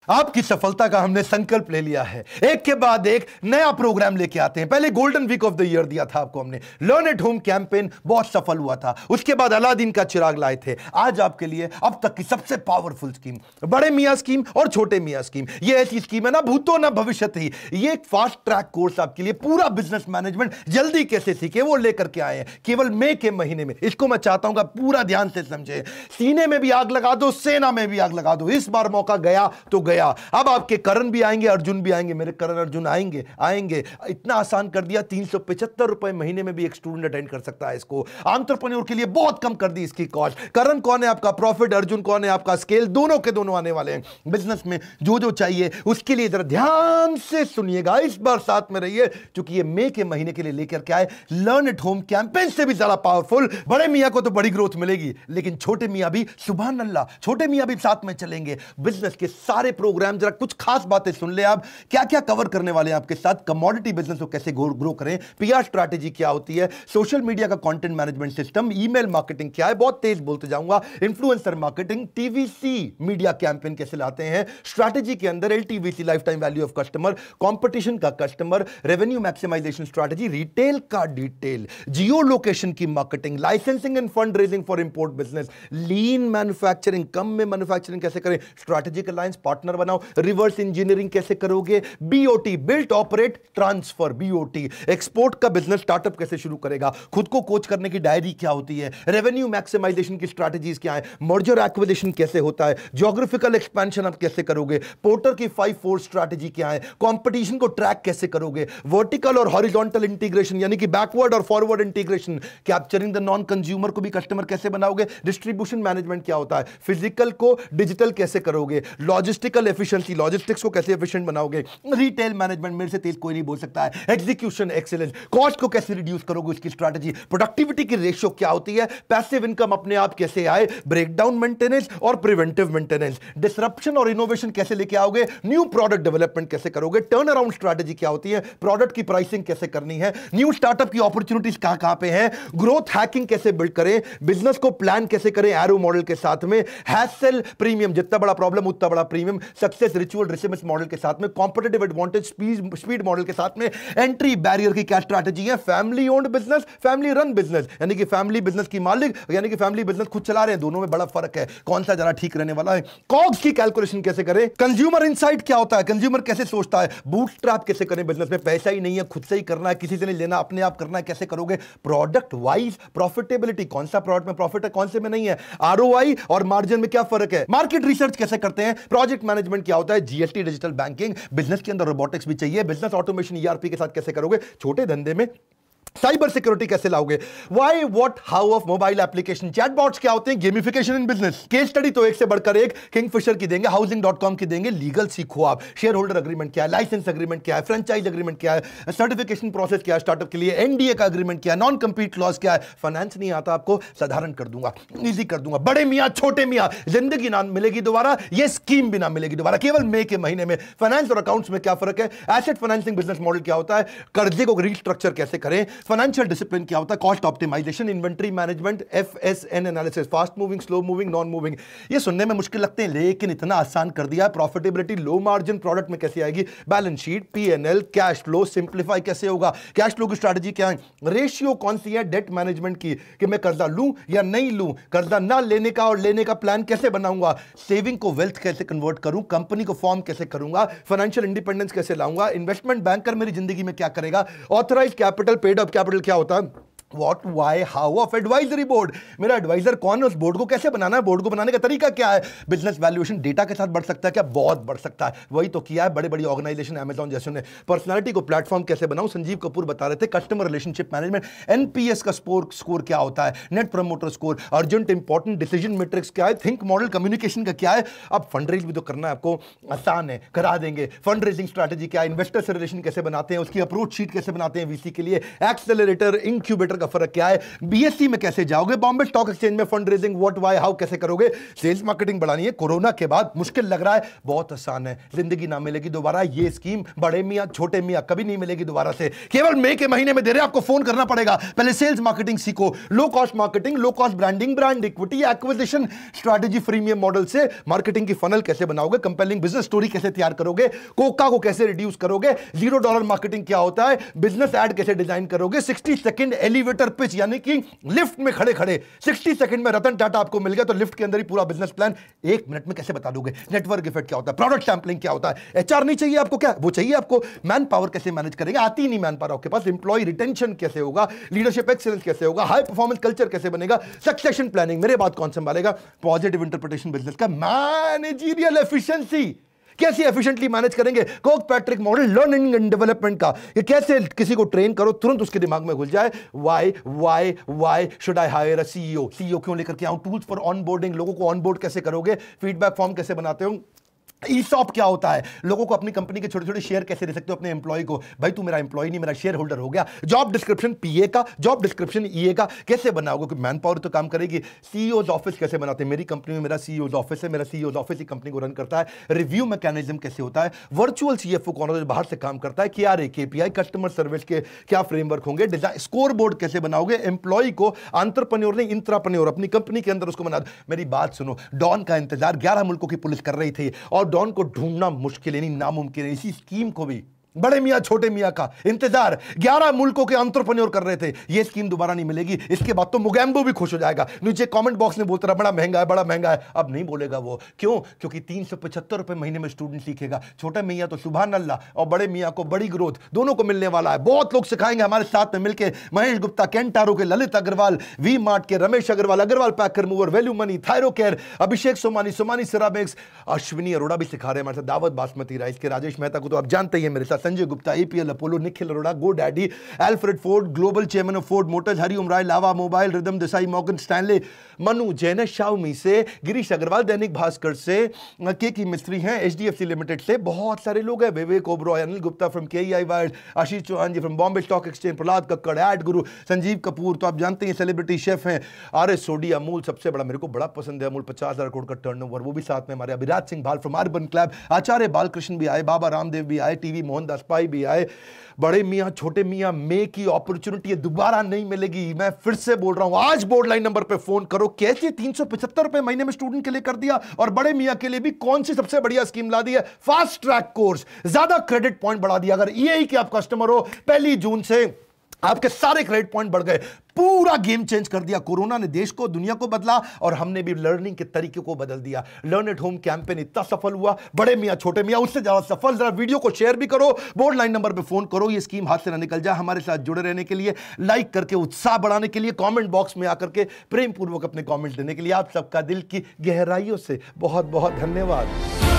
आपकी सफलता का हमने संकल्प ले लिया है। एक के बाद एक नया प्रोग्राम लेके आते हैं। पहले golden week of the year दिया था आपको हमने, लर्न एट होम कैंपेन बहुत सफल हुआ था। उसके बाद अलादीन का चिराग लाए थे। आज आपके लिए अब तक की सबसे पावरफुल स्कीम, बड़े मियां स्कीम और छोटे मियां स्कीम। ये ऐसी स्कीम है ना भूतो ना भविष्यत ही। ये एक फास्ट ट्रैक कोर्स आपके लिए, पूरा बिजनेस मैनेजमेंट जल्दी कैसे सीखे वो लेकर के आए हैं केवल मई के महीने में। इसको मैं चाहता हूं कि पूरा ध्यान से समझे। सीने में भी आग लगा दो, सेना में भी आग लगा दो। इस बार मौका गया तो गया। अब आपके करण भी आएंगे, अर्जुन भी आएंगे। मेरे करण अर्जुन आएंगे आएंगे। इतना आसान कर दिया, 375 रुपए महीने में भी एक स्टूडेंट अटेंड कर सकता है इसको। एंटरप्रेन्योर के लिए बहुत कम कर दी इसकी कॉस्ट। करण कौन है आपका प्रॉफिट, अर्जुन कौन है आपका स्केल, दोनों के दोनों आने वाले हैं। बिजनेस में जो जो चाहिए उसके लिए जरा ध्यान से सुनिएगा, इस बार साथ में रहिए, क्योंकि ये मई के महीने के लिए लेकर के आए लर्न एट होम कैंपेन से भी ज्यादा पावरफुल। बड़े मियां को तो बड़ी ग्रोथ मिलेगी, लेकिन छोटे मियां भी, सुभान अल्लाह, छोटे मियां भी साथ में चलेंगे। बिजनेस के सारे प्रोग्राम, जरा कुछ खास बातें सुन ले आप। क्या क्या कवर करने वाले हैं आपके साथ, कमोडिटी बिजनेस को कैसे ग्रो करें, पीआर स्ट्रैटेजी क्या होती है, सोशल मीडिया का content management system, email marketing क्या है, बहुत तेज बोलते जाऊंगा, influencer marketing, TVC media campaign कैसे लाते हैं, स्ट्रैटेजी के अंदर LTVC life time value of customer, competition का customer, revenue maximisation strategy, retail का डिटेल, जियो लोकेशन की marketing, licensing and fund raising for import business, lean manufacturing, कम में मैन्युफैक्चरिंग कैसे करें, स्ट्रैटेजिक अलायंस पार्टनर बनाओ, रिवर्स इंजीनियरिंग कैसे करोगे, BOT, built operate transfer, BOT, export का बिजनेस स्टार्टअप कैसे शुरू करेगा, खुद को कोच करने की डायरी क्या होती है, रेवेन्यू मैक्सिमाइजेशन की स्ट्रैटेजीज क्या है, मर्जर एक्विजिशन कैसे होता है, ज्योग्राफिकल एक्सपेंशन आप कैसे करोगे, पोर्टर की 5-4 स्ट्रैटेजी क्या है, कंपटीशन को ट्रैक कैसे करोगे, वर्टिकल और हॉरिजॉन्टल इंटीग्रेशन यानी कि बैकवर्ड और forward integration, capturing the non consumer को भी कस्टमर कैसे बनाओगे, डिस्ट्रीब्यूशन मैनेजमेंट क्या होता है, फिजिकल को डिजिटल कैसे करोगे, लॉजिस्टिकल एफिशिएंसी, लॉजिस्टिक्स को कैसे एफिशिएंट बनाओगे, रिटेल मैनेजमेंट, मेरे से तेज कोई नहीं बोल सकता है, एग्जीक्यूशन एक्सीलेंस, कॉस्ट को कैसे रिड्यूस करोगे उसकी स्ट्रैटेजी, प्रोडक्टिविटी की रेशियो क्या होती है, पैसिव इनकम अपने आप कैसे आए, ब्रेकडाउन मेंटेनेंस और प्रिवेंटिव मेंटेनेंस, डिसरप्शन और इनोवेशन कैसे लेके आओगे, न्यू प्रोडक्ट डेवलपमेंट कैसे करोगे, टर्न अराउंड स्ट्रैटेजी क्या होती है, प्रोडक्ट की प्राइसिंग कैसे करनी है, न्यू स्टार्टअप की अपॉर्चुनिटीज कहां कहां पे है, ग्रोथ हैकिंग कैसे बिल्ड करें, बिजनेस को प्लान कैसे करें एरो मॉडल के साथ में, हैसल प्रीमियम, जितना बड़ा प्रॉब्लम उतना बड़ा प्रीमियम, सक्सेस रिचुअल रिसीमेंस मॉडल के साथ में, कॉम्पिटिटिव एडवांटेज स्पीड मॉडल के साथ में, एंट्री बैरियर की क्या स्ट्रैटेजी है, family owned business, family run business यानी कि फैमिली बिजनेस की मालिक यानी कि फैमिली बिजनेस खुद चला रहे हैं, दोनों में बड़ा फर्क है, कौन सा जरा ठीक रहने वाला है, कॉग्स की कैलकुलेशन कैसे करें, कंज्यूमर इनसाइट क्या होता है, कंज्यूमर कैसे सोचता है, बूटस्ट्रैप कैसे करें, बिजनेस में पैसा ही नहीं है, खुद से ही करना है, किसी से नहीं लेना, अपने आप करना है, कैसे करोगे, प्रोडक्ट वाइज प्रॉफिटेबिलिटी, कौन सा प्रोडक्ट में प्रॉफिट है कौन से में नहीं है, आरओआई और मार्जिन में क्या फर्क है, मार्केट रिसर्च कैसे करते हैं, प्रोजेक्ट मैनेजमेंट क्या होता है, जीएसटी, डिजिटल बैंकिंग, बिजनेस के अंदर रोबोटिक्स भी चाहिए, बिजनेस ऑटोमेशन ईआरपी के साथ कैसे करोगे, छोटे धंधे में साइबर सिक्योरिटी कैसे लाओगे, why what how of mobile application, chatbots क्या होते हैं, gamification in business, case study तो एक से बढ़कर एक, किंगफिशर की देंगे, हाउसिंग.com की देंगे, लीगल सीखो आप, शेयर होल्डर एग्रीमेंट क्या है, लाइसेंस एग्रीमेंट क्या है, फ्रेंचाइज एग्रीमेंट क्या है, सर्टिफिकेशन प्रोसेस क्या है स्टार्टअप के लिए, एनडीए का एग्रीमेंट क्या है, नॉन कंपीट क्लॉज क्या है, फाइनेंस नहीं आता आपको, साधारण कर दूंगा, इजी कर दूंगा, बड़े मियां छोटे मियां, जिंदगी ना मिलेगी दोबारा, ये स्कीम भी ना मिलेगी दोबारा, केवल मई के महीने में। फाइनेंस और अकाउंट्स में क्या फर्क है, एसेट फाइनेंसिंग बिजनेस मॉडल क्या होता है, कर्जे को रिस्ट्रक्चर कैसे करें, फाइनेंशियल डिसिप्लिन क्या होता है, cost optimisation, inventory management, FSN analysis, fast moving, slow moving, non moving. ये सुनने में मुश्किल लगते हैं लेकिन इतना आसान कर दिया। प्रॉफिटेबिलिटी लो मार्जिन प्रोडक्ट में कैसे आएगी, balance sheet, PNL, cash flow simplify कैसे होगा, कैश फ्लो की स्ट्रैटेजी क्या है, रेशियो कौन सी है डेट मैनेजमेंट की कि मैं कर्जा लूं या नहीं लूं, कर्जा ना लेने का और लेने का प्लान कैसे बनाऊंगा, सेविंग को वेल्थ कैसे कन्वर्ट करूं, कंपनी को फॉर्म कैसे करूंगा, फाइनेंशियल इंडिपेंडेंस कैसे लाऊंगा, इन्वेस्टमेंट बैंकर मेरी जिंदगी में क्या करेगा, authorised capital, paid up capital क्या होता है, What, why, how of advisory board, मेरा एडवाइजर कौन है, उस बोर्ड को कैसे बनाना है, बोर्ड को बनाने का तरीका क्या है, बिजनेस वैल्यूएशन डेटा के साथ बढ़ सकता है क्या, बहुत बढ़ सकता है, वही तो किया है बड़े बड़ी ऑर्गेनाइजेशन अमेजॉन जैसे ने। पर्सनालिटी को प्लेटफॉर्म कैसे बनाऊं, संजीव कपूर बता रहे थे, कस्टमर रिलेशनशिप मैनेजमेंट, एनपीएस का स्कोर क्या होता है, net promoter score, urgent important decision matrix क्या है, थिंक मॉडल कम्युनिकेशन का क्या है, अब फंड रेज भी तो करना है आपको, आसान है करा देंगे, फंड रेजिंग स्ट्रैटेजी क्या है, इन्वेस्टर से रिलेशन कैसे बनाते हैं, उसकी अप्रोच शीट कैसे बनाते हैं वीसी के लिए, एक्सेलरेटर इंक्यूबेटर का फर्क क्या है, बीएससी में कैसे जाओगे, बॉम्बे स्टॉक एक्सचेंज में fund raising what why how कैसे करोगे, सेल्स मार्केटिंग बढ़ानी है। कोरोना के बाद मुश्किल लग रहा है, बहुत आसान है, जिंदगी ना मिलेगी दोबारा। ये स्कीम बड़े मियां छोटे मियां कभी नहीं मिलेगी दोबारा से, केवल मई के महीने में दे रहे हैं। आपको फोन करना पड़ेगा, पहले सेल्स मार्केटिंग सीखो, low cost marketing, low cost branding, brand equity, acquisition strategy, freemium model से मार्केटिंग की फनल कैसे बनाओगे, कंपेलिंग बिजनेस स्टोरी कैसे तैयार करोगे, कोका को कैसे रिड्यूस करोगे, $0 मार्केटिंग क्या होता है, बिजनेस एड कैसे डिजाइन करोगे, 60 सेकंड एलिवेटर पिच, यानी कि लिफ्ट में खड़े खड़े 60 सेकंड में रतन टाटा आपको मिल गया तो लिफ्ट के अंदर ही पूरा बिजनेस प्लान 1 मिनट में कैसे बता दोगे, नेटवर्क इफेक्ट क्या होता है, प्रोडक्ट सैंपलिंग क्या होता है, एचआर नहीं चाहिए आपको, क्या वो चाहिए आपको, मैन पावर कैसे मैनेज करेंगे, आती नहीं मैन पावर आपके पास, एम्प्लॉय रिटेंशन कैसे होगा, लीडरशिप एक्सीलेंस कैसे होगा, हाई परफॉर्मेंस कल्चर कैसे बनेगा, सक्सेशन प्लानिंग, मेरे बात कौन संभालेगा, पॉजिटिव इंटरप्रिटेशन बिजनेस का, मैनेजरियल एफिशिएंसी कैसे एफिशिएंटली मैनेज करेंगे, Coke Patrick model learning and development का, ये कैसे किसी को ट्रेन करो तुरंत उसके दिमाग में घुस जाए, why should I hire a CEO, CEO क्यों लेकर के आऊं, टूल्स फॉर ऑनबोर्डिंग, लोगों को ऑनबोर्ड कैसे करोगे, फीडबैक फॉर्म कैसे बनाते हो, ईसॉप क्या होता है, लोगों को अपनी कंपनी के छोटे छोटे शेयर कैसे दे सकते हो अपने एम्प्लॉय को, भाई तू मेरा एम्प्लॉय नहीं मेरा शेयर होल्डर हो गया, जॉब डिस्क्रिप्शन पीए का, जॉब डिस्क्रिप्शन ईए का कैसे बनाओगे, क्योंकि मैन पावर तो काम करेगी, सीईओज ऑफिस कैसे बनाते हैं, मेरी कंपनी में मेरा सीईओज ऑफिस है, मेरा सीईओज ऑफिस ही कंपनी को रन करता है, रिव्यू मैकेनिज्म कैसे होता है, वर्चुअल सीएफओ कौन होता है बाहर से काम करता है, क्या रे केपीआई कस्टमर सर्विस के क्या फ्रेमवर्क होंगे, डिजाइन स्कोर बोर्ड कैसे बनाओगे, एम्प्लॉय को एंटरप्रेन्योर नहीं इंट्राप्रेन्योर अपनी कंपनी के अंदर उसको बना दो। मेरी बात सुनो, डॉन का इंतजार 11 मुल्कों की पुलिस कर रही थी और डॉन को ढूंढना मुश्किल नहीं नामुमकिन है, इसी स्कीम को भी बड़े मियां छोटे मियां का इंतजार 11 मुल्कों के एंटरप्रेन्योर कर रहे थे, ये स्कीम दोबारा नहीं मिलेगी। इसके बाद तो मुगैम्बो भी खुश हो जाएगा, नीचे कमेंट बॉक्स में बोलता रहा बड़ा महंगा है बड़ा महंगा है, अब नहीं बोलेगा वो, क्यों, क्योंकि 375 रुपए महीने में स्टूडेंट सीखेगा, छोटे मियां तो सुभान अल्लाह और बड़े मियां को बड़ी ग्रोथ दोनों को मिलने वाला है। बहुत लोग सिखाएंगे हमारे साथ में मिलकर, महेश गुप्ता केंटारो के ललित अग्रवाल, वी मार्ट के Ramesh Agarwal, Agarwal packer mover, value money, Thyrocare, Abhishek Somani, Somani ceramics, Ashwini Arora भी सिखा रहे हैं हमारे साथ, दावत बासमती राइस के राजेश मेहता को तो आप जानते ही हैं मेरे साथ, Sanjay Gupta APL Apollo, Nikhil Arora, GoDaddy, Alfred Ford, global chairman of Ford Motors, Hariom Rai, Lava mobile, Ridham Desai, Morgan Stanley, Manu Jain Xiaomi से, गिरीश अग्रवाल दैनिक भास्कर से, के मिस्त्री हैं एचडीएफसी लिमिटेड से, बहुत सारे लोग हैं, Vivek Oberoi, Anil Gupta from KEI wild, Ashish Chauhan ji from Bombay stock exchange, Prahlad Kakkar, ad guru, Sanjeev Kapoor तो आप जानते हैं सेलिब्रिटी शेफ हैं, आरएस सोडी, अमूल सबसे बड़ा मेरे को बड़ा पसंद है अमूल, 50,000 करोड़ का टर्नओवर, वो भी साथ में हमारे, अभिराज सिंह भाल फ्रॉम अर्बन क्लब, आचार्य बालकृष्ण भी आए, बाबा रामदेव भी आए, टीवी मोहनदास पाई भी आए। बड़े मियां छोटे मियां मे की अपॉर्चुनिटी दोबारा नहीं मिलेगी, मैं फिर से बोल रहा हूं, आज बोर्ड लाइन नंबर पे फोन करो, कैसे 375 रुपए महीने में स्टूडेंट के लिए कर दिया, और बड़े मियां के लिए भी कौन सी सबसे बढ़िया स्कीम ला दी है, फास्ट ट्रैक कोर्स, ज्यादा क्रेडिट पॉइंट बढ़ा दिया, अगर ईएई के आप कस्टमर हो 1 जून से आपके सारे क्रेडिट पॉइंट बढ़ गए, पूरा गेम चेंज कर दिया। कोरोना ने देश को दुनिया को बदला और हमने भी लर्निंग के तरीके को बदल दिया। लर्न एट होम कैंपेन इतना सफल हुआ, बड़े मियां छोटे मियां उससे ज्यादा सफल। जरा वीडियो को शेयर भी करो, बोर्ड लाइन नंबर पे फोन करो, ये स्कीम हाथ से ना निकल जाए। हमारे साथ जुड़े रहने के लिए, लाइक करके उत्साह बढ़ाने के लिए, कमेंट बॉक्स में आकर के प्रेम पूर्वक अपने कमेंट देने के लिए आप सबका दिल की गहराइयों से बहुत बहुत धन्यवाद।